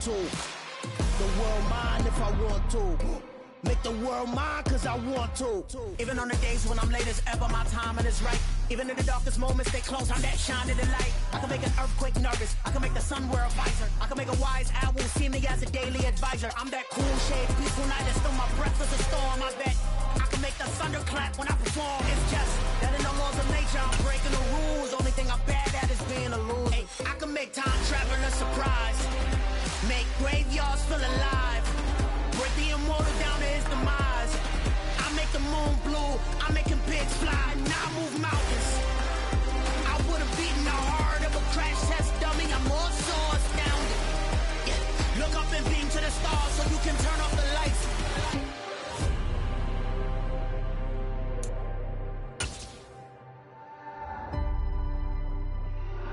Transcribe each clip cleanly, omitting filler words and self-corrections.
The world mine if I want to. Make the world mine cause I want to. Even on the days when I'm late as ever, my timing is right. Even in the darkest moments, stay close, I'm that shining the light. I can make an earthquake nervous, I can make the sun wear a visor. I can make a wise owl see me as a daily advisor. I'm that cool shade, peaceful night, and still my breath is a storm. I bet I can make the thunder clap when I perform. It's just that in the laws of nature, I'm breaking the rules. Only thing I'm bad at is being a loser. Hey, I can make time travel a surprise. Make graveyards feel alive. Break the immortal down to his demise. I make the moon blue. I'm making pigs fly. Now I move mountains. I would have beaten the heart of a crash test dummy. I'm more so astounded. Yeah. Look up and beam to the stars so you can turn off the lights.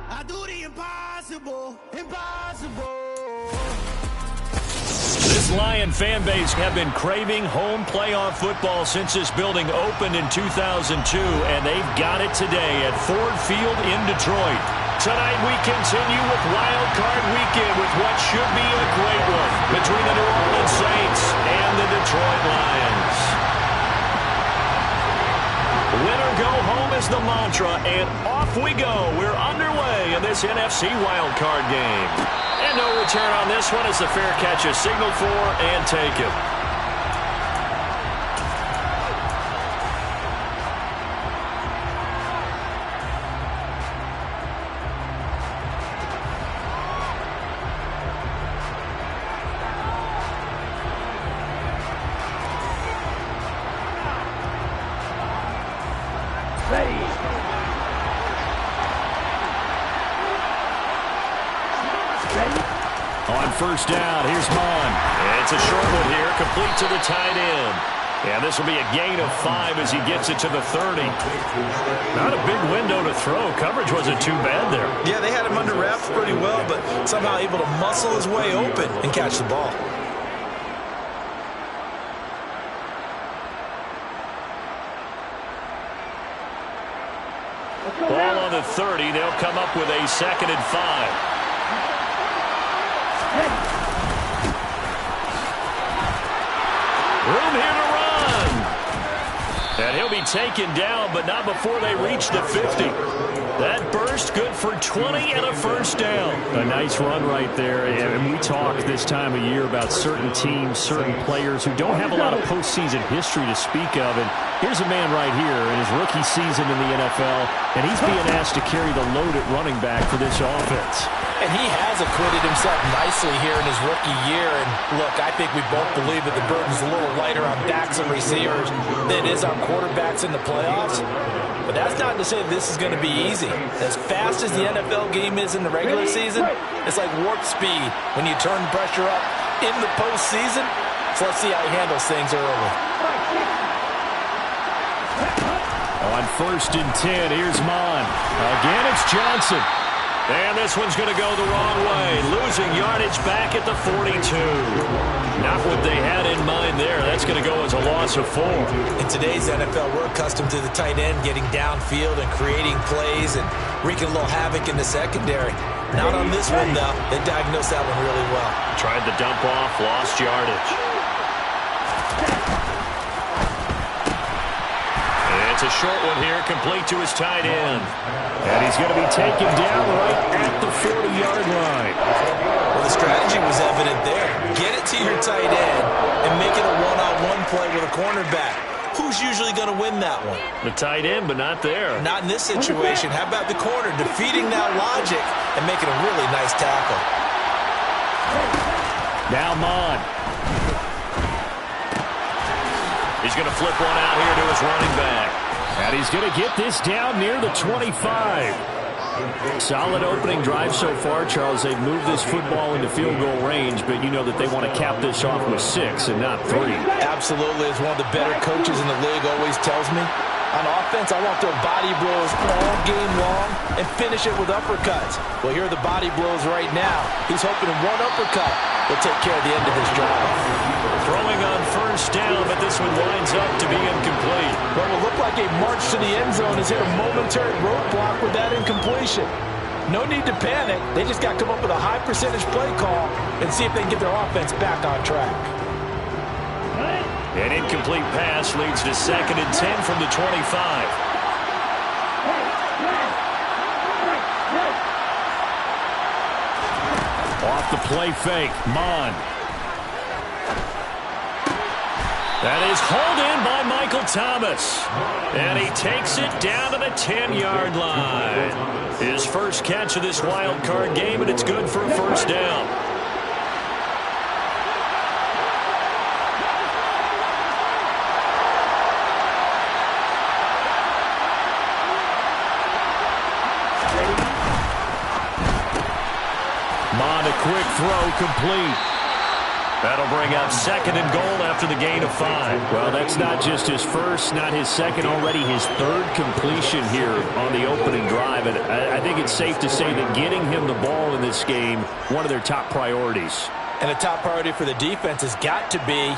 I do the impossible. Impossible. This Lion fan base have been craving home playoff football since this building opened in 2002, and they've got it today at Ford Field in Detroit. Tonight we continue with Wild Card Weekend with what should be a great one between the New Orleans Saints and the Detroit Lions. Win or go home is the mantra, and off we go. We're underway in this NFC Wild Card game. And no return on this one as the fair catch is signaled for and taken. On first down, here's Mon. It's a short one here, complete to the tight end. And this will be a gain of 5 as he gets it to the 30. Not a big window to throw. Coverage wasn't too bad there. Yeah, they had him under wraps pretty well, but somehow able to muscle his way open and catch the ball. Ball on the 30. They'll come up with a 2nd and 5. Room here to run. And he'll be taken down, but not before they reach the 50. That burst good for 20 and a first down. A nice run right there. And we talk this time of year about certain teams, certain players who don't have a lot of postseason history to speak of. And here's a man right here in his rookie season in the NFL, and he's being asked to carry the load at running back for this offense. And he has acquitted himself nicely here in his rookie year. And look, I think we both believe that the burden's a little lighter on backs and receivers than it is on quarterbacks in the playoffs. But that's not to say this is going to be easy. As fast as the NFL game is in the regular season, it's like warp speed when you turn pressure up in the postseason. So let's see how he handles things early. On 1st and 10, here's Mon. Again, it's Johnson. And this one's going to go the wrong way. Losing yardage back at the 42. Not what they had in mind there. That's going to go as a loss of 4. In today's NFL, we're accustomed to the tight end getting downfield and creating plays and wreaking a little havoc in the secondary. Not on this one, though. They diagnosed that one really well. Tried the dump off, lost yardage. It's a short one here, complete to his tight end. And he's going to be taken down right at the 40-yard line. Well, the strategy was evident there. Get it to your tight end and make it a one-on-one play with a cornerback. Who's usually going to win that one? The tight end, but not there. Not in this situation. How about the corner defeating that logic and making a really nice tackle? Now Mon. He's going to flip one out here to his running back. And he's going to get this down near the 25. Solid opening drive so far, Charles. They've moved this football into field goal range, but you know that they want to cap this off with 6 and not 3. Absolutely. As one of the better coaches in the league always tells me, on offense, I want to throw body blows all game long and finish it with uppercuts. Well, here are the body blows right now. He's hoping one uppercut will take care of the end of his drive. Throwing on first down, but this one winds up to be incomplete. What will look like a march to the end zone has hit a momentary roadblock with that incompletion. No need to panic. They just got to come up with a high percentage play call and see if they can get their offense back on track. An incomplete pass leads to 2nd and 10 from the 25. Off the play fake, Mon. That is hauled in by Michael Thomas. And he takes it down to the 10-yard line. His first catch of this wild card game, and it's good for a first down. Mon, a quick throw, complete. That'll bring up 2nd and goal after the gain of 5. Well, that's not just his first, not his second, already his 3rd completion here on the opening drive. And I think it's safe to say that getting him the ball in this game, one of their top priorities. And a top priority for the defense has got to be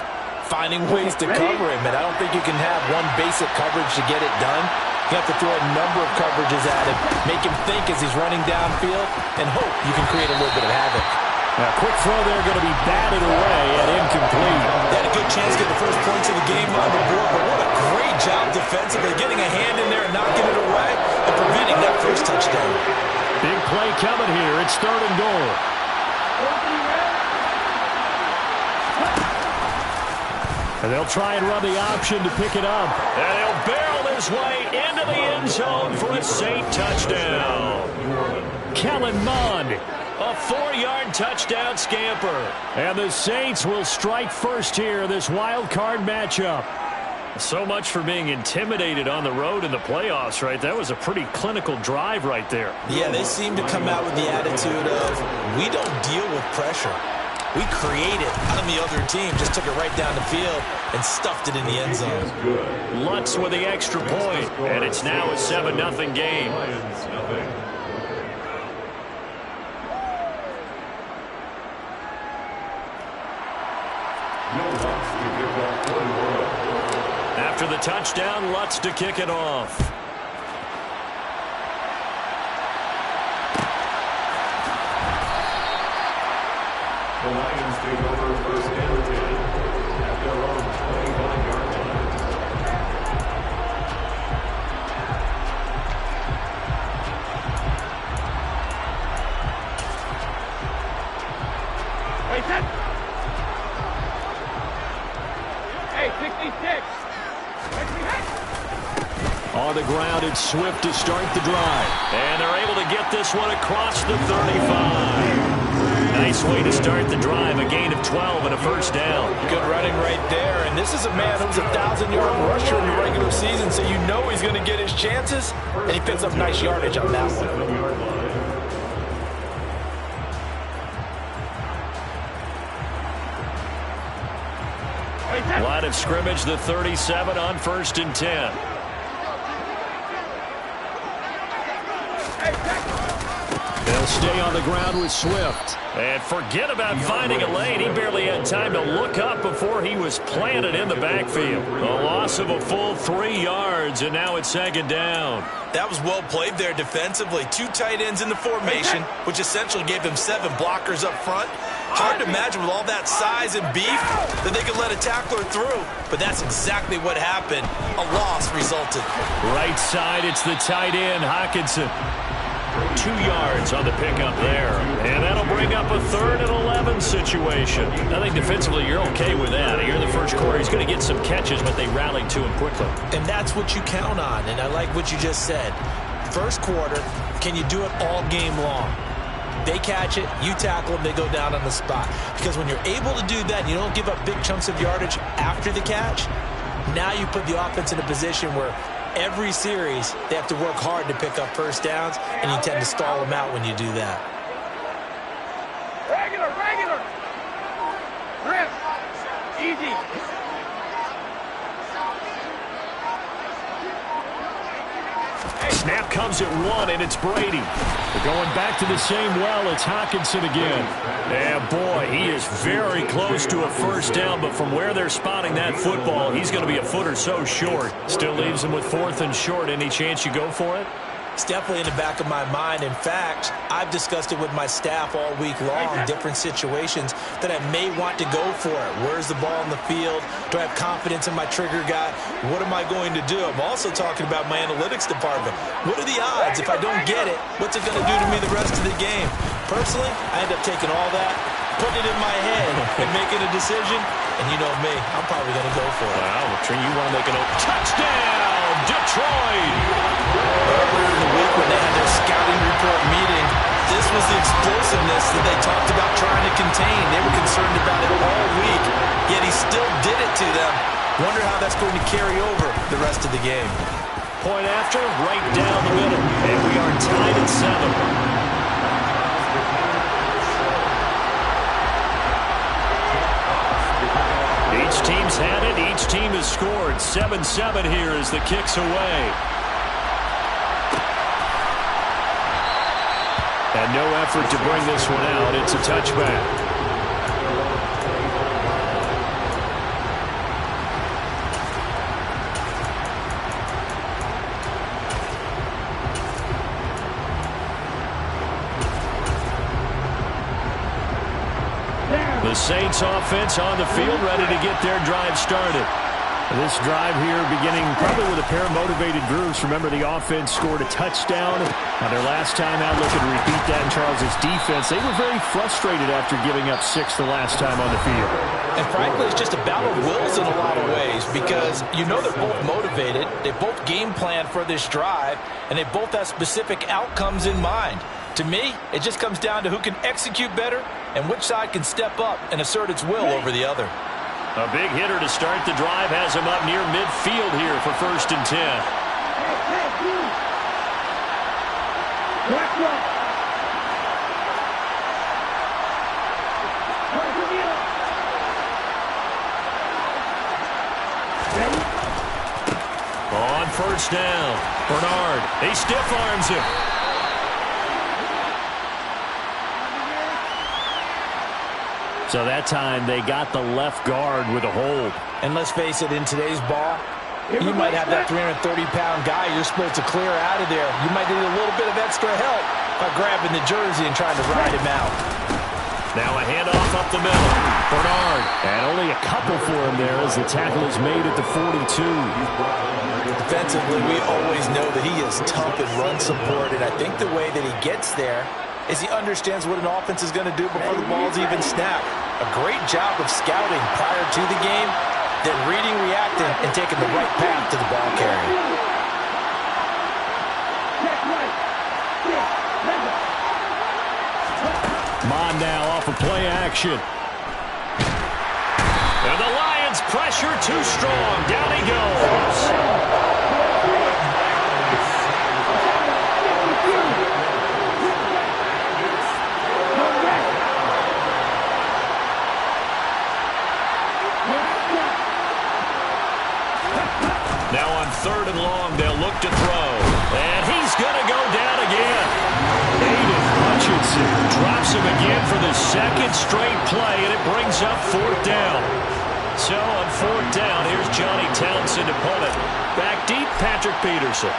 finding ways to cover him. And I don't think you can have one basic coverage to get it done. You have to throw a number of coverages at him, make him think as he's running downfield, and hope you can create a little bit of havoc. A quick throw there going to be batted away and incomplete. They had a good chance to get the first points of the game on the board, but what a great job defensively, getting a hand in there and knocking it away and preventing that first touchdown. Big play coming here. It's 3rd and goal. And they'll try and run the option to pick it up. And he'll barrel his way into the end zone for a Saint touchdown. Kellen Mond. A 4-yard touchdown scamper. And the Saints will strike first here, this wild card matchup. So much for being intimidated on the road in the playoffs, right? That was a pretty clinical drive right there. Yeah, they seem to come out with the attitude of, we don't deal with pressure. We create it on the other team. Just took it right down the field and stuffed it in the end zone. Lutz with the extra point. And it's now a 7-0 game. After the touchdown, Lutz to kick it off. The Lions take over 1st and 10 at their own 25-yard line. Wait, set. Hey, 66. On the ground, it's Swift to start the drive. And they're able to get this one across the 35. Nice way to start the drive. A gain of 12 and a first down. Good running right there. And this is a man who's a 1,000-yard rusher in the regular season, so you know he's going to get his chances. And he picks up nice yardage on that one. Line of scrimmage, the 37 on 1st and 10. They'll stay on the ground with Swift. And forget about finding a lane. He barely had time to look up before he was planted in the backfield. A loss of a full 3 yards, and now it's 2nd down. That was well played there defensively. 2 tight ends in the formation, which essentially gave them 7 blockers up front. Hard to imagine with all that size and beef that they could let a tackler through. But that's exactly what happened. A loss resulted. Right side, it's the tight end, Hockenson. 2 yards on the pickup there. And that'll bring up a 3rd and 11 situation. I think defensively you're okay with that. Here in the first quarter, he's going to get some catches, but they rallied to him quickly. And that's what you count on. And I like what you just said. First quarter, can you do it all game long? They catch it, you tackle them, they go down on the spot. Because when you're able to do that, you don't give up big chunks of yardage after the catch. Now you put the offense in a position where every series they have to work hard to pick up first downs, and you tend to stall them out when you do that. Regular. Grip. Easy. Snap comes at 1, and it's Brady. They're going back to the same well. It's Hockenson again. And, boy, he is very close to a first down, but from where they're spotting that football, he's going to be a foot or so short. Still leaves him with 4th and short. Any chance you go for it? It's definitely in the back of my mind. In fact, I've discussed it with my staff all week long, different situations that I may want to go for it. Where's the ball in the field? Do I have confidence in my trigger guy? What am I going to do? I'm also talking about my analytics department. What are the odds? If I don't get it, what's it going to do to me the rest of the game? Personally, I end up taking all that, putting it in my head, and making a decision. And you know me, I'm probably going to go for it. Wow, you want to make an touchdown, Detroit! Earlier in the week when they had their scouting report meeting, this was the explosiveness that they talked about trying to contain. They were concerned about it all week, yet he still did it to them. Wonder how that's going to carry over the rest of the game. Point after, right down the middle. And we are tied at 7. Each team's had it. Each team has scored. 7-7 here as the kick's away. And no effort to bring this one out. It's a touchback. The Saints offense on the field, ready to get their drive started. This drive here beginning probably with a pair of motivated groups. Remember, the offense scored a touchdown on their last time out. Looking to repeat that in Charles's defense. They were very frustrated after giving up 6 the last time on the field. And frankly, it's just a battle of wills in a lot of ways because you know they're both motivated. They both game plan for this drive, and they both have specific outcomes in mind. To me, it just comes down to who can execute better and which side can step up and assert its will over the other. A big hitter to start the drive has him up near midfield here for 1st and 10. On 1st down, Bernard, he stiff arms him. So that time they got the left guard with a hold. And let's face it, in today's ball, you might have that 330-pound guy you're supposed to clear out of there. You might need a little bit of extra help by grabbing the jersey and trying to ride him out. Now a handoff up the middle. Bernard. And only a couple for him there as the tackle is made at the 42. Defensively, we always know that he is tough in run support, and I think the way that he gets there is he understands what an offense is going to do before the ball's even snapped. A great job of scouting prior to the game, then reading, reacting, and taking the right path to the ball carrier. Mon now off of play action. And the Lions pressure too strong. Down he goes. Now on 3rd and long, they'll look to throw. And he's going to go down again. Aiden Hutchinson drops him again for the 2nd straight play, and it brings up 4th down. So on 4th down, here's Johnny Townsend to punt it. Back deep, Patrick Peterson.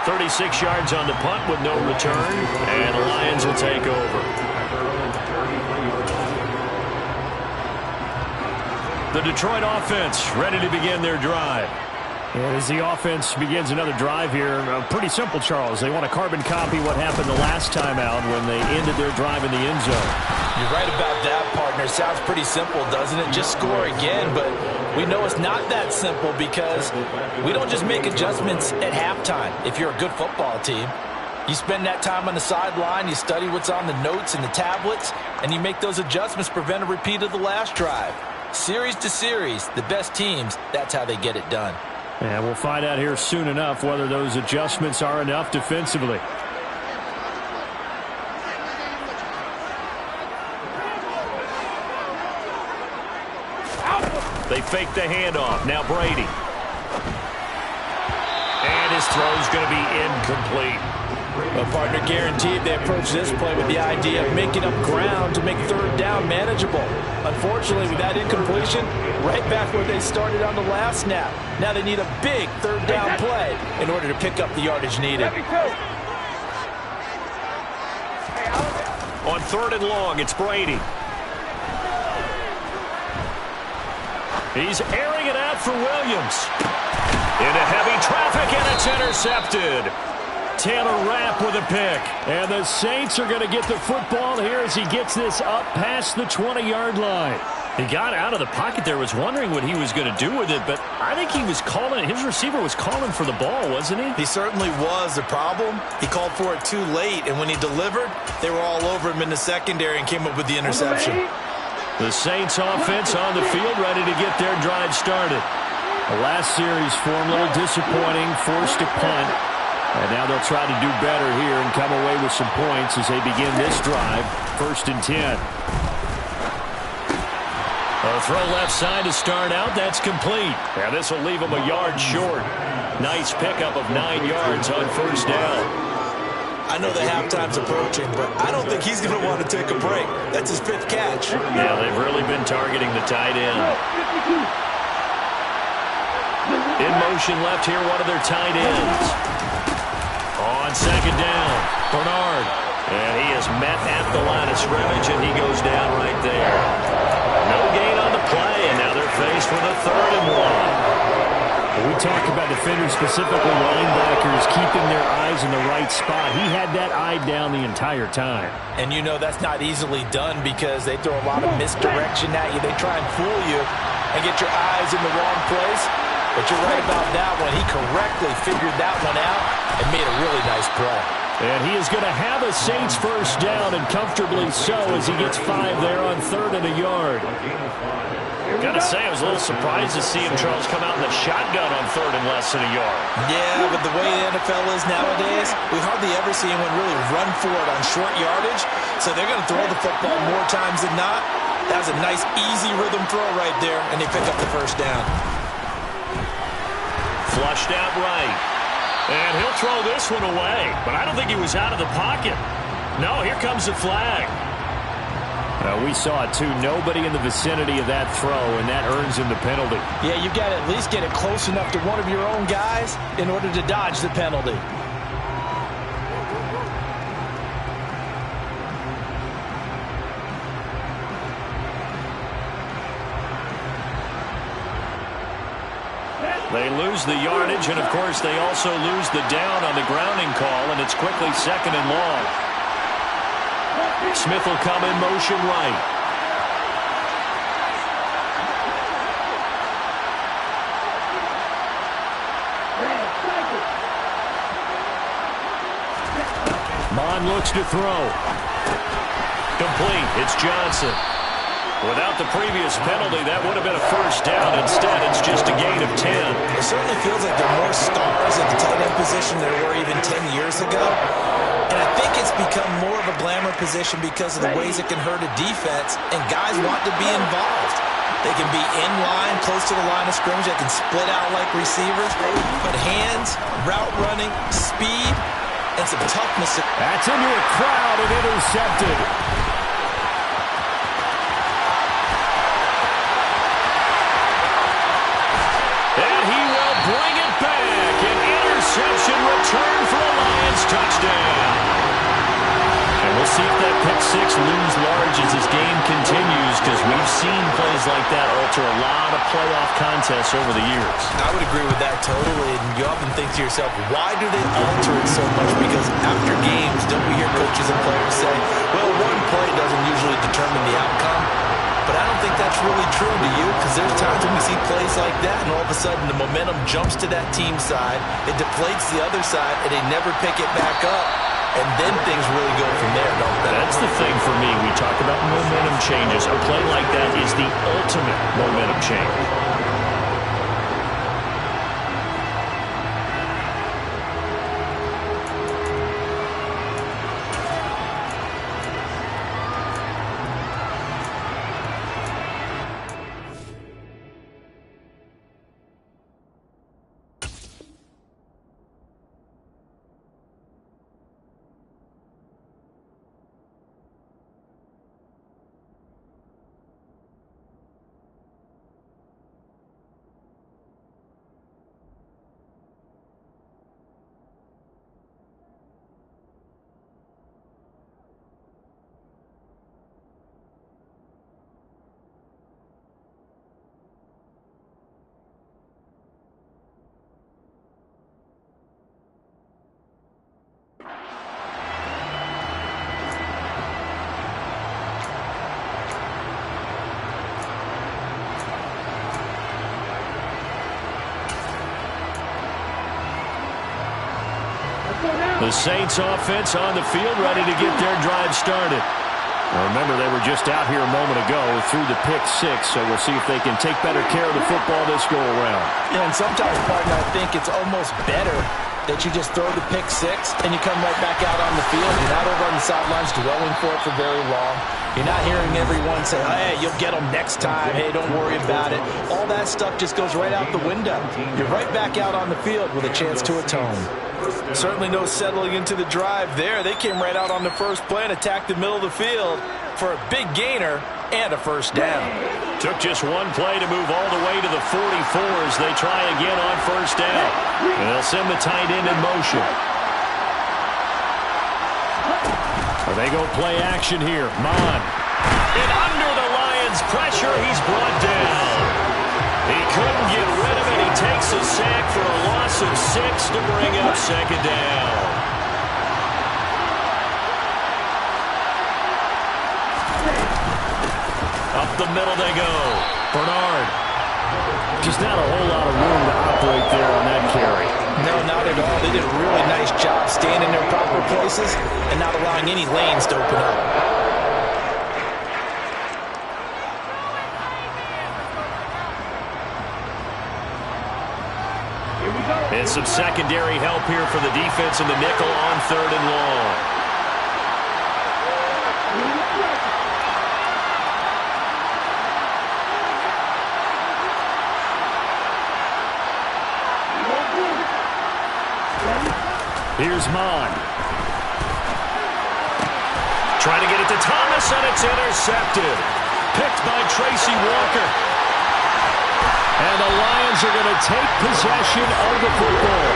"36 yards on the punt with no return, and the Lions will take over." The Detroit offense ready to begin their drive. As the offense begins another drive here, pretty simple, Charles. They want to carbon copy what happened the last time out when they ended their drive in the end zone. You're right about that, partner. Sounds pretty simple, doesn't it? Just score again, but we know it's not that simple because we don't just make adjustments at halftime if you're a good football team. You spend that time on the sideline, you study what's on the notes and the tablets, and you make those adjustments to prevent a repeat of the last drive. Series to series, the best teams, that's how they get it done. And we'll find out here soon enough whether those adjustments are enough defensively. They fake the handoff. Now Brady. And his throw's going to be incomplete. Well, partner, guaranteed they approach this play with the idea of making up ground to make third down manageable. Unfortunately, with that incompletion, right back where they started on the last snap. Now they need a big third down play in order to pick up the yardage needed. On 3rd and long, it's Brady. He's airing it out for Williams. Into heavy traffic, and it's intercepted. Taylor Rapp with a pick. And the Saints are going to get the football here as he gets this up past the 20-yard line. He got out of the pocket there, was wondering what he was going to do with it, but I think he was calling, his receiver was calling for the ball, wasn't he? He certainly was. The problem, he called for it too late, and when he delivered, they were all over him in the secondary and came up with the interception. The Saints offense on the field, ready to get their drive started. The last series for him, a little disappointing, forced a punt. And now they'll try to do better here and come away with some points as they begin this drive. 1st and 10. A throw left side to start out. That's complete. And this will leave him a yard short. Nice pickup of 9 yards on 1st down. I know the halftime's approaching, but I don't think he's going to want to take a break. That's his 5th catch. Yeah, they've really been targeting the tight end. In motion left here, one of their tight ends. On 2nd down, Bernard. And he is met at the line of scrimmage, and he goes down right there. No gain on the play, and now they're faced with a 3rd and 1. We talked about defenders, specifically linebackers, keeping their eyes in the right spot. He had that eye down the entire time. And you know that's not easily done because they throw a lot of misdirection at you. They try and fool you and get your eyes in the wrong place. But you're right about that one. He correctly figured that one out and made a really nice play. And he is going to have a Saints 1st down, and comfortably so, as he gets 5 there on 3rd and a yard. Got to say, I was a little surprised to see him, Charles, come out in the shotgun on 3rd and less than a yard. Yeah, but the way the NFL is nowadays, we hardly ever see anyone really run for it on short yardage. So they're going to throw the football more times than not. That was a nice, easy rhythm throw right there, and they pick up the 1st down. Flushed out right. And he'll throw this one away. But I don't think he was out of the pocket. No, here comes the flag. We saw it, too. Nobody in the vicinity of that throw, and that earns him the penalty. Yeah, you've got to at least get it close enough to one of your own guys in order to dodge the penalty. They lose the yardage, and, of course, they also lose the down on the grounding call, and it's quickly 2nd and long. Smith will come in motion right. Mon looks to throw. Complete. It's Johnson. Without the previous penalty, that would have been a 1st down. Instead, it's just a gain of 10. It certainly feels like there are more stars at the tight end position than there were even 10 years ago. And I think it's become more of a glamour position because of the ways it can hurt a defense, and guys want to be involved. They can be in line, close to the line of scrimmage. They can split out like receivers. But hands, route running, speed, and some toughness. That's into a crowd and intercepted. And he will bring it back. An interception return for a Lions touchdown. And we'll see if that pick 6 looms large as this game continues, because we've seen plays like that alter a lot of playoff contests over the years. I would agree with that totally. And you often think to yourself, why do they alter it so much? Because after games, don't we hear coaches and players say, well, one play doesn't usually determine the outcome. But I don't think that's really true to you, because there's times when we see plays like that, and all of a sudden the momentum jumps to that team side, it deflates the other side, and they never pick it back up, and then things really go from there, don't they? That's the thing for me. We talk about momentum changes. A play like that is the ultimate momentum change. The Saints offense on the field, ready to get their drive started. Remember, they were just out here a moment ago through the pick six, so we'll see if they can take better care of the football this go-around. Yeah, and sometimes, partner, I think it's almost better that you just throw the pick six and you come right back out on the field. You're not over on the sidelines dwelling for it for very long. You're not hearing everyone say, hey, you'll get them next time. Hey, don't worry about it. All that stuff just goes right out the window. You're right back out on the field with a chance to atone. Certainly no settling into the drive there. They came right out on the first play and attacked the middle of the field for a big gainer and a first down. Took just one play to move all the way to the 44 as they try again on first down. And they'll send the tight end in motion. They go play action here. Mon. And under the Lions' pressure, he's brought down. He couldn't get rid of it. He takes a sack for a loss of 6 to bring up second down. Up the middle they go. Bernard. Just not a whole lot of room to operate there on that carry. No, not at all. They did a really nice job staying in their proper places and not allowing any lanes to open up. And some secondary help here for the defense in the nickel on 3rd and long. Here's Mon. Trying to get it to Thomas, and it's intercepted. Picked by Tracy Walker. And the Lions are going to take possession of the football.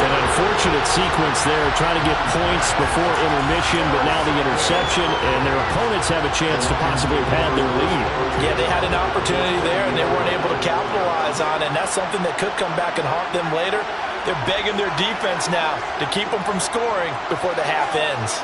An unfortunate sequence there, trying to get points before intermission, but now the interception, and their opponents have a chance to possibly pad their lead. Yeah, they had an opportunity there, and they weren't able to capitalize on it, and that's something that could come back and haunt them later. They're begging their defense now to keep them from scoring before the half ends.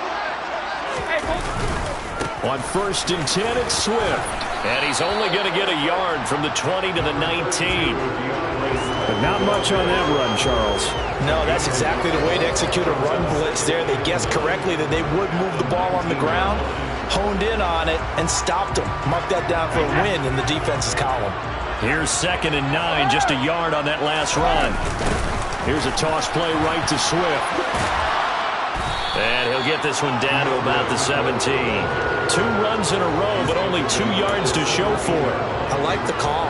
On 1st and 10, it's Swift. And he's only going to get a yard from the 20 to the 19. But not much on that run, Charles. No, that's exactly the way to execute a run blitz there. They guessed correctly that they would move the ball on the ground, honed in on it, and stopped them. Mark that down for a win in the defense's column. Here's 2nd and 9, just a yard on that last run. Here's a toss play right to Swift. And he'll get this one down to about the 17. 2 runs in a row, but only 2 yards to show for it. I like the call.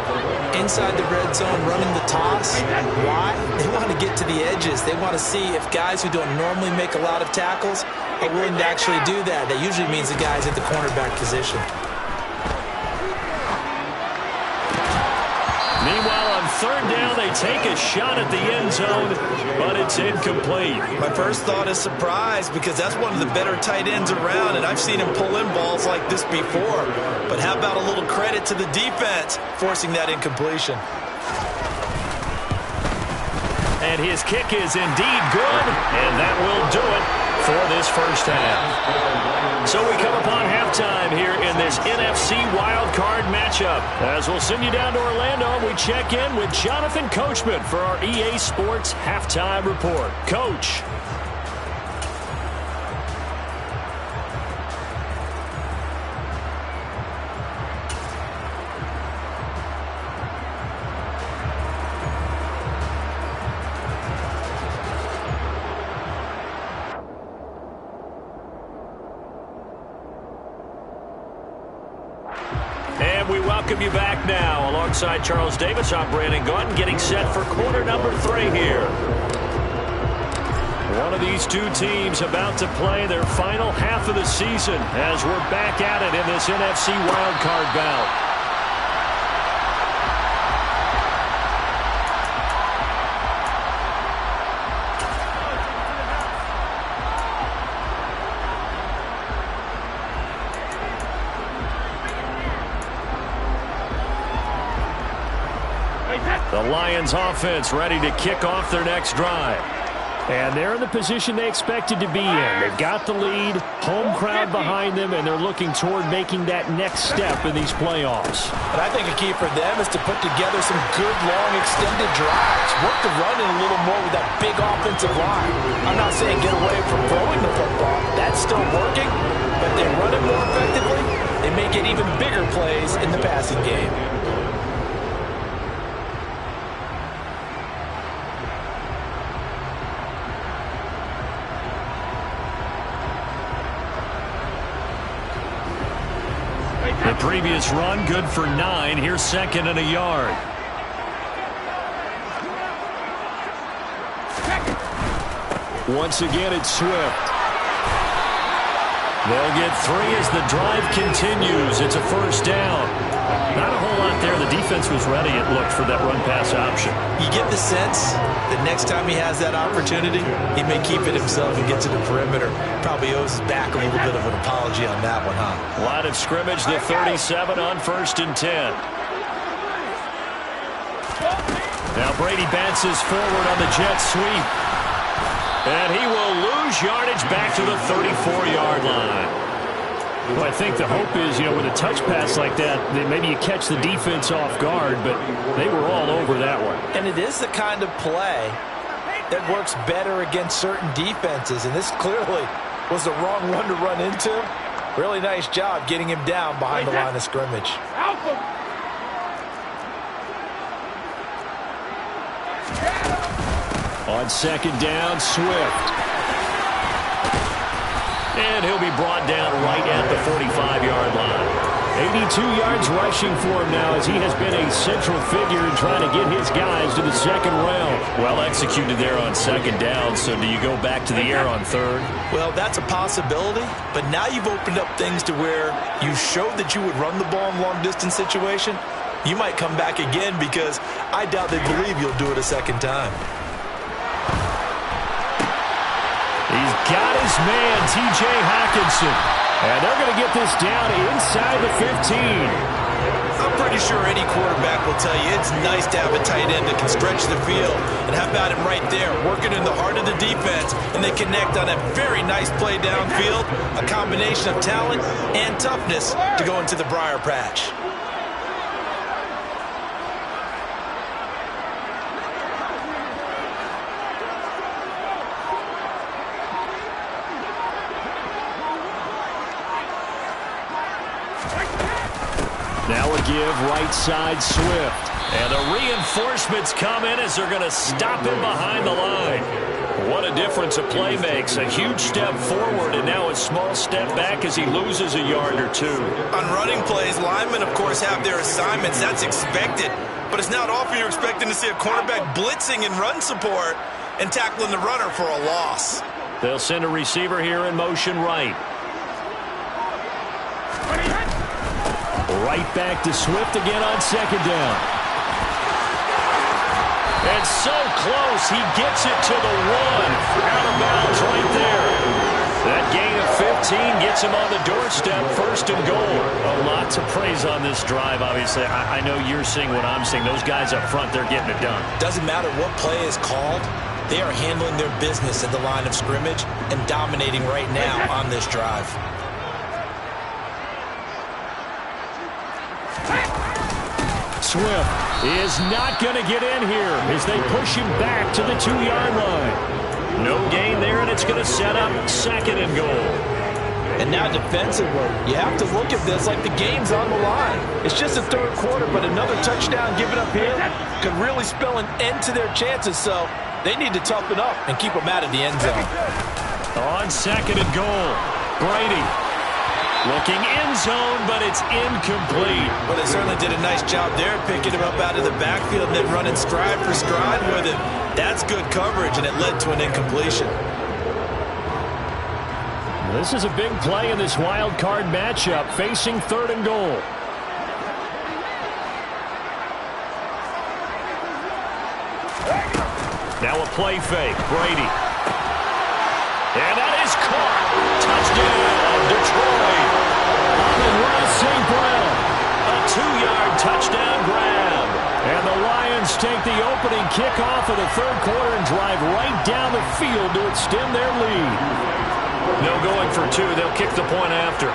Inside the red zone, running the toss. Why? They want to get to the edges. They want to see if guys who don't normally make a lot of tackles are willing to actually do that. That usually means the guy's at the cornerback position. Meanwhile, on 3rd down, they take a shot at the end zone, but it's incomplete. My first thought is surprise, because that's one of the better tight ends around, and I've seen him pull in balls like this before. But how about a little credit to the defense forcing that incompletion? And his kick is indeed good, and that will do it for this first half. So we come upon halftime here in this NFC wildcard matchup. As we'll send you down to Orlando, we check in with Jonathan Coachman for our EA Sports Halftime Report. Coach. We welcome you back now. Alongside Charles Davis, I'm Brandon Gaudin, getting set for quarter number 3 here. One of these two teams about to play their final half of the season as we're back at it in this NFC wildcard bout. The Lions offense ready to kick off their next drive. And they're in the position they expected to be in. They've got the lead, home crowd behind them, and they're looking toward making that next step in these playoffs. But I think a key for them is to put together some good, long, extended drives. Work the run in a little more with that big offensive line. I'm not saying get can't get even bigger plays in the passing game. The previous run, good for 9. Here's second and a yard. Once again, it's Swift. They'll get 3 as the drive continues. It's a first down. Not a whole lot there. The defense was ready, it looked, for that run-pass option. You get the sense that next time he has that opportunity, he may keep it himself and get to the perimeter. Probably owes his back a little bit of an apology on that one, huh? Line of scrimmage, the 37 on 1st and 10. Now Brady bounces forward on the jet sweep. And he will lose yardage back to the 34-yard line. Well, I think the hope is, with a touch pass like that, that maybe you catch the defense off guard, but they were all over that one. And it is the kind of play that works better against certain defenses, and this clearly was the wrong one to run into. Really nice job getting him down behind the line of scrimmage. On second down, Swift. And he'll be brought down right at the 45-yard line. 82 yards rushing for him now as he has been a central figure in trying to get his guys to the second round. Well executed there on second down, so do you go back to the air on third? Well, that's a possibility, but now you've opened up things to where you showed that you would run the ball in long-distance situation. You might come back again because I doubt they believe you'll do it a second time. He's got his man, T.J. Hockenson. And they're going to get this down inside the 15. I'm pretty sure any quarterback will tell you it's nice to have a tight end that can stretch the field. And how about him right there, working in the heart of the defense, and they connect on a very nice play downfield, a combination of talent and toughness to go into the briar patch. Now a give right side Swift. And the reinforcements come in as they're going to stop him behind the line. What a difference a play makes. A huge step forward and now a small step back as he loses a yard or two. On running plays, linemen, of course, have their assignments. That's expected. But it's not often you're expecting to see a cornerback blitzing in run support and tackling the runner for a loss. They'll send a receiver here in motion right. Right back to Swift again on second down. And so close, he gets it to the 1. Out of bounds right there. That gain of 15 gets him on the doorstep, 1st and goal. A lot to praise on this drive, obviously. I know you're seeing what I'm seeing. Those guys up front, they're getting it done. Doesn't matter what play is called. They are handling their business at the line of scrimmage and dominating right now on this drive. Swift is not going to get in here as they push him back to the 2-yard line. No gain there, and it's going to set up 2nd and goal. And now defensively, you have to look at this like the game's on the line. It's just the 3rd quarter, but another touchdown given up here could really spell an end to their chances, so they need to toughen up and keep them out of the end zone. On 2nd and goal, Brady. Looking end zone, but it's incomplete. Well, they certainly did a nice job there, picking him up out of the backfield and then running stride for stride with him. That's good coverage, and it led to an incompletion. This is a big play in this wild card matchup, facing 3rd and goal. Now a play fake, Brady. And that is caught. Touchdown, Detroit. Amon-Ra St. Brown. A 2-yard touchdown grab. And the Lions take the opening kickoff of the 3rd quarter and drive right down the field to extend their lead. No going for 2. They'll kick the point after.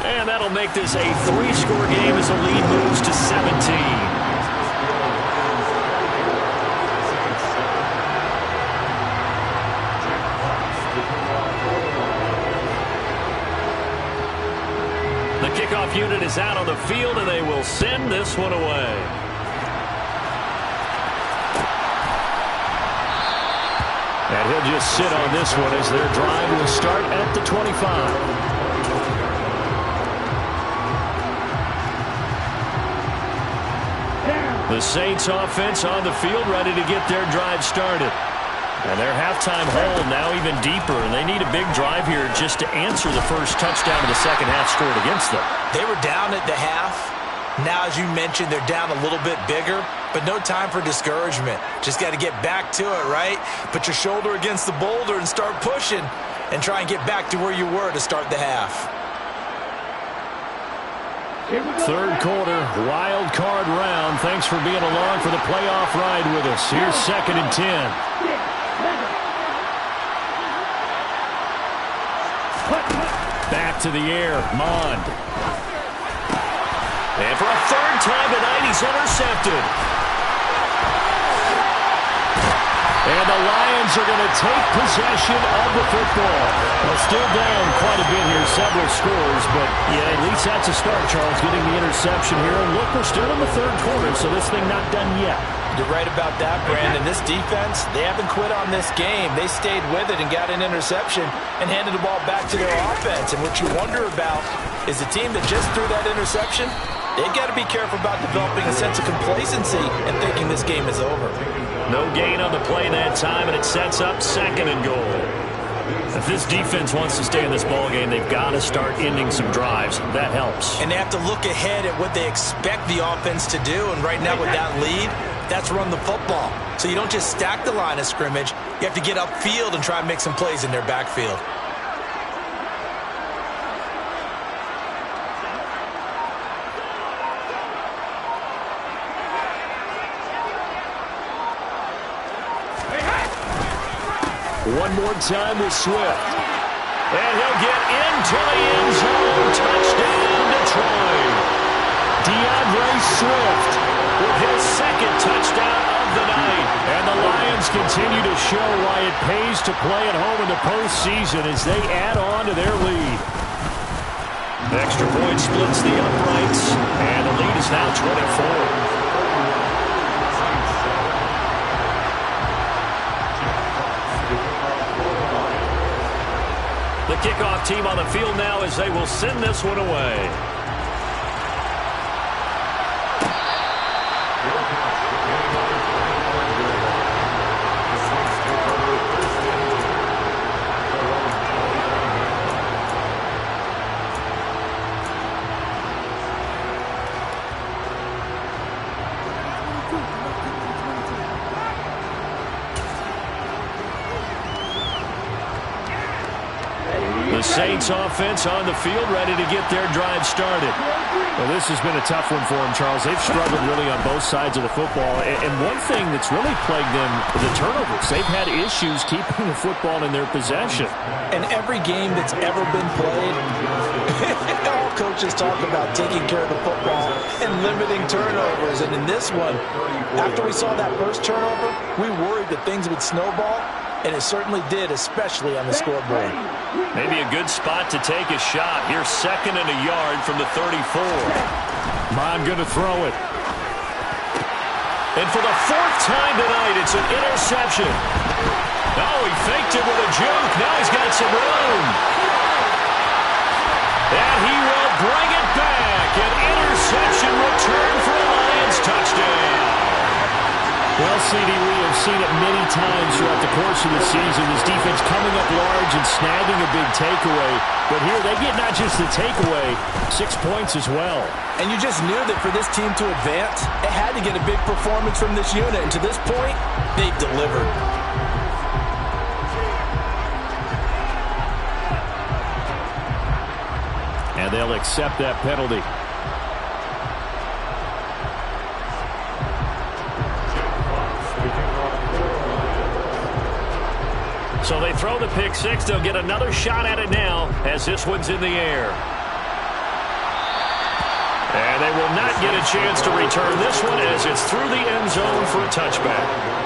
And that'll make this a 3-score game as the lead moves to 17. kickoff unit is out on the field, and they will send this one away. And he'll just sit on this one as their drive will start at the 25. The Saints offense on the field ready to get their drive started. And their halftime hole now even deeper, and they need a big drive here just to answer the first touchdown of the second half scored against them. They were down at the half. Now, as you mentioned, they're down a little bit bigger, but no time for discouragement. Just got to get back to it, right? Put your shoulder against the boulder and start pushing and try and get back to where you were to start the half. Third quarter, wild card round. Thanks for being along for the playoff ride with us. Here's 2nd and 10. Back to the air, Mond. And for a third time tonight, he's intercepted. And the Lions are going to take possession of the football. Well, still down quite a bit here, several scores, but yeah, at least that's a start, Charles, getting the interception here. And look, we're still in the third quarter, so this thing not done yet. You're right about that, Brandon. This defense, they haven't quit on this game. They stayed with it and got an interception and handed the ball back to their offense. And what you wonder about is the team that just threw that interception, they've got to be careful about developing a sense of complacency and thinking this game is over. No gain on the play that time, and it sets up 2nd and goal. If this defense wants to stay in this ballgame, they've got to start ending some drives. That helps. And they have to look ahead at what they expect the offense to do. And right now with that lead, that's run the football. So you don't just stack the line of scrimmage. You have to get upfield and try and make some plays in their backfield. One more time with Swift. And he'll get into the end zone. Touchdown, Detroit. DeAndre Swift with his 2nd touchdown of the night. And the Lions continue to show why it pays to play at home in the postseason as they add on to their lead. Extra point splits the uprights, and the lead is now 24. The kickoff team on the field now as they will send this one away. The Saints offense on the field ready to get their drive started. Well, this has been a tough one for them, Charles. They've struggled really on both sides of the football. And one thing that's really plagued them, the turnovers. They've had issues keeping the football in their possession. And every game that's ever been played, all coaches talk about taking care of the football and limiting turnovers. And in this one, after we saw that first turnover, we worried that things would snowball. And it certainly did, especially on the scoreboard. Maybe a good spot to take a shot. Here's 2nd and a yard from the 34. Mond going to throw it. And for the 4th time tonight, it's an interception. Oh, he faked it with a juke. Now he's got some room. And he will bring it back. An interception return for a Lions touchdown. Well, CD, we have seen it many times throughout the course of the season. This defense coming up large and snagging a big takeaway. But here they get not just the takeaway, 6 points as well. And you just knew that for this team to advance, it had to get a big performance from this unit. And to this point, they've delivered. And they'll accept that penalty. So they throw the pick six. They'll get another shot at it now as this one's in the air. And they will not get a chance to return this one as it's through the end zone for a touchback.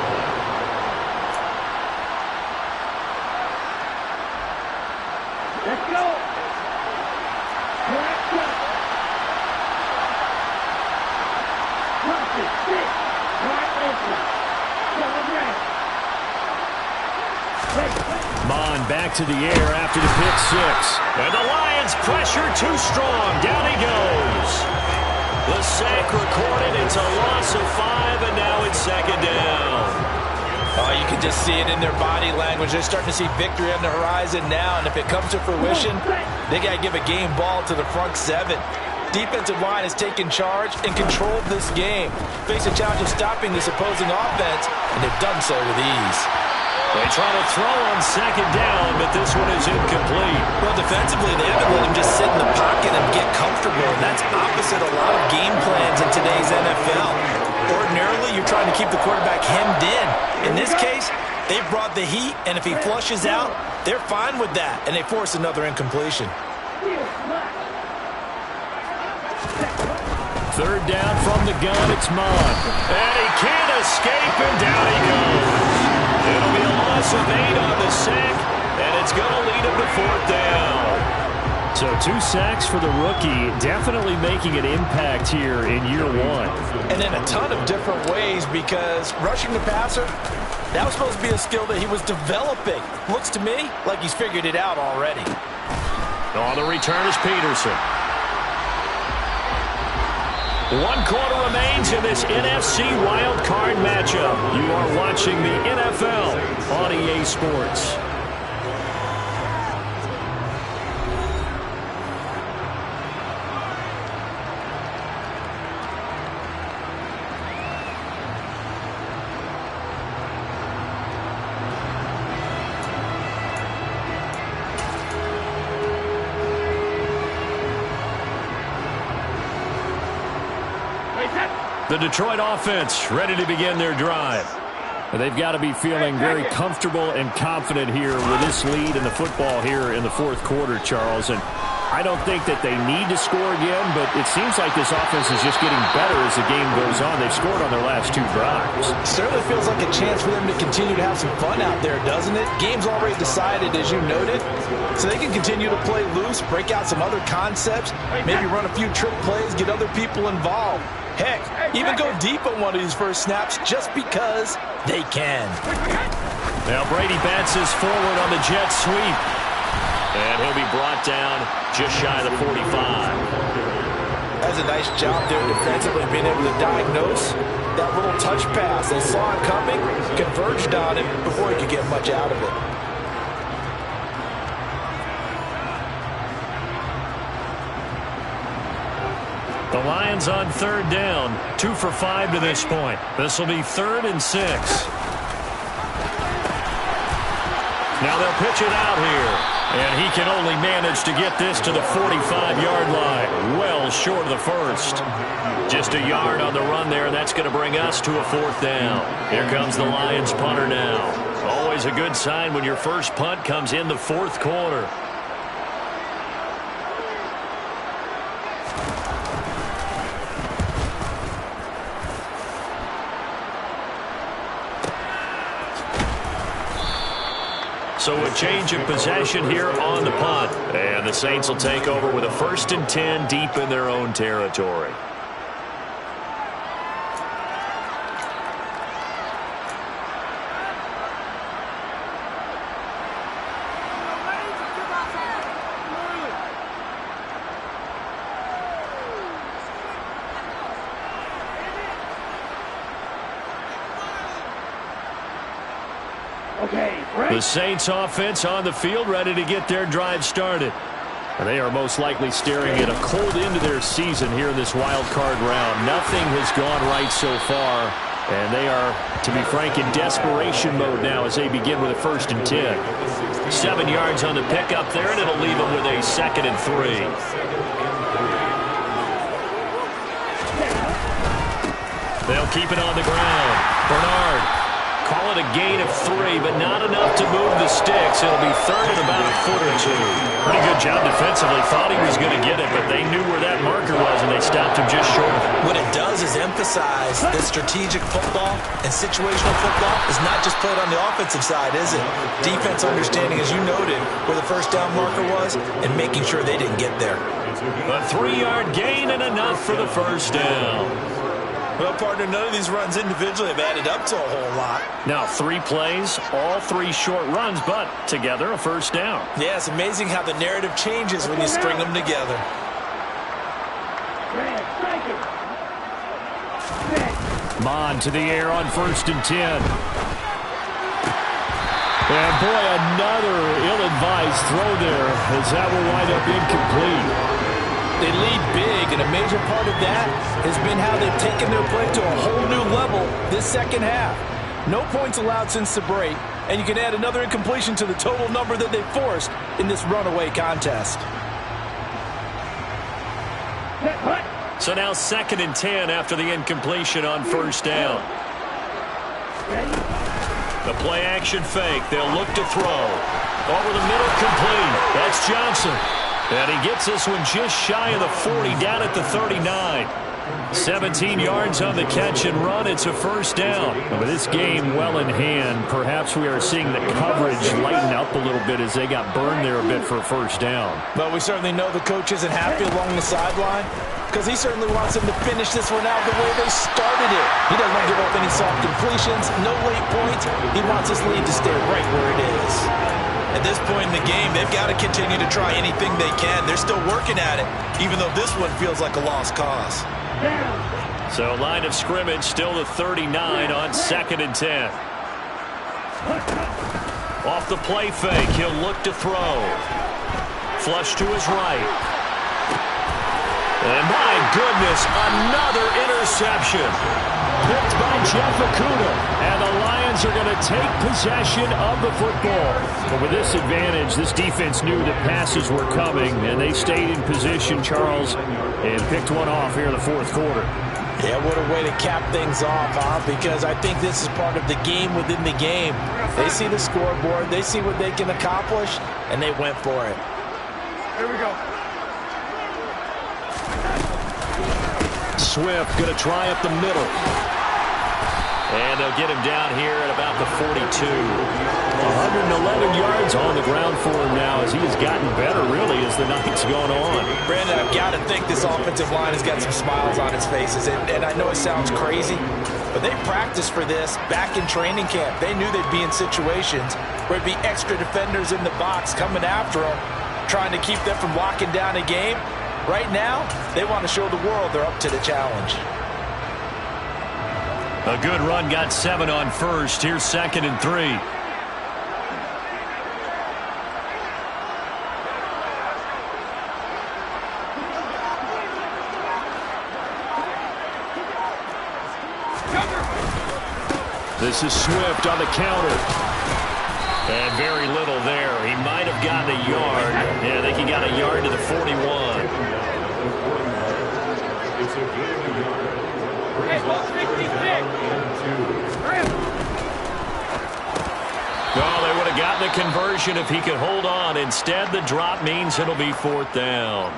Mon back to the air after the pick six. And the Lions pressure too strong. Down he goes. The sack recorded. It's a loss of 5, and now it's second down. Oh, you can just see it in their body language. They're starting to see victory on the horizon now, and if it comes to fruition, they got to give a game ball to the front seven. Defensive line has taken charge and controlled this game. Face a challenge of stopping this opposing offense, and they've done so with ease. They try to throw on second down, but this one is incomplete. Well, defensively, they haven't let him just sit in the pocket and get comfortable, and that's opposite a lot of game plans in today's NFL. Ordinarily, you're trying to keep the quarterback hemmed in. In this case, they brought the heat, and if he flushes out, they're fine with that, and they force another incompletion. Third down from the gun, it's Mon. And he can't escape, and down he goes. It'll be a loss of 8 on the sack, and it's going to lead him to fourth down. So 2 sacks for the rookie, definitely making an impact here in year 1. And in a ton of different ways, because rushing the passer, that was supposed to be a skill that he was developing. Looks to me like he's figured it out already. On the return is Peterson. 1 quarter remains in this NFC Wild Card matchup. You are watching the NFL on EA Sports. The Detroit offense ready to begin their drive. They've got to be feeling very comfortable and confident here with this lead in the football here in the fourth quarter, Charles. And I don't think that they need to score again, but it seems like this offense is just getting better as the game goes on. They've scored on their last 2 drives. Certainly feels like a chance for them to continue to have some fun out there, doesn't it? Game's already decided, as you noted, so they can continue to play loose, break out some other concepts, maybe run a few trick plays, get other people involved. Heck, even go deep on one of these first snaps just because they can. Now Brady bounces forward on the jet sweep. And he'll be brought down just shy of the 45. That's a nice job there defensively, being able to diagnose that little touch pass. They saw it coming, converged on it before he could get much out of it. The Lions on third down, 2 for 5 to this point. This will be 3rd and 6. Now they'll pitch it out here, and he can only manage to get this to the 45-yard line, well short of the first. Just a yard on the run there, and that's going to bring us to a 4th down. Here comes the Lions punter now. Always a good sign when your first punt comes in the 4th quarter. So a change of possession here on the punt. And the Saints will take over with a 1st and 10 deep in their own territory. The Saints offense on the field, ready to get their drive started. And they are most likely staring at a cold end to their season here in this wild card round. Nothing has gone right so far, and they are, to be frank, in desperation mode now as they begin with a 1st and 10. 7 yards on the pickup there, and it'll leave them with a 2nd and 3. They'll keep it on the ground. Bernard. Call it a gain of 3, but not enough to move the sticks. It'll be 3rd and about a foot or 2. Pretty good job defensively. Thought he was going to get it, but they knew where that marker was, and they stopped him just short. What it does is emphasize that strategic football and situational football is not just played on the offensive side, is it? Defense understanding, as you noted, where the 1st down marker was and making sure they didn't get there. A 3-yard gain and enough for the 1st down. Well, partner, none of these runs individually have added up to a whole lot. Now 3 plays, all 3 short runs, but together a first down. Yeah, it's amazing how the narrative changes when you string them together. Mon to the air on 1st and 10. And boy, another ill-advised throw there as that will wind up incomplete. They lead big, and a major part of that has been how they've taken their play to a whole new level this second half. No points allowed since the break, and you can add another incompletion to the total number that they've forced in this runaway contest. So now 2nd and 10 after the incompletion on 1st down. The play action fake. They'll look to throw. Over the middle, complete. That's Johnson. And he gets this one just shy of the 40, down at the 39. 17 yards on the catch and run. It's a first down. And with this game well in hand, perhaps we are seeing the coverage lighten up a little bit as they got burned there a bit for a first down. But we certainly know the coach isn't happy along the sideline because he certainly wants them to finish this one out the way they started it. He doesn't want to give up any soft completions, no late points. He wants his lead to stay right where it is. At this point in the game, they've got to continue to try anything they can. They're still working at it, even though this one feels like a lost cause. So line of scrimmage still the 39 on 2nd and 10. Off the play fake, he'll look to throw. Flush to his right. And my goodness, another interception. Picked by Jeff Okudah. And the Lions are going to take possession of the football. But with this advantage, this defense knew that passes were coming, and they stayed in position, Charles, and picked one off here in the 4th quarter. Yeah, what a way to cap things off, huh? Because I think this is part of the game within the game. They see the scoreboard, they see what they can accomplish, and they went for it. Here we go. Swift going to try up the middle. And they'll get him down here at about the 42. 111 yards on the ground for him now as he has gotten better, really, as the night's gone on. Brandon, I've got to think this offensive line has got some smiles on its faces. And I know it sounds crazy, but they practiced for this back in training camp. They knew they'd be in situations where it'd be extra defenders in the box coming after them, trying to keep them from locking down a game. Right now, they want to show the world they're up to the challenge. A good run, got 7 on 1st. Here's 2nd and 3. This is Swift on the counter. And very little there. He might have gotten a yard. Yeah, I think he got a yard to the 41. It's a gain of a yard. Hey, ball 66. Well, they would have gotten the conversion if he could hold on. Instead, the drop means it'll be 4th down.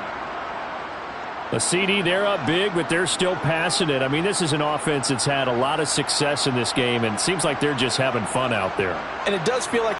A CD, they're up big, but they're still passing it. I mean, this is an offense that's had a lot of success in this game, and it seems like they're just having fun out there. And it does feel like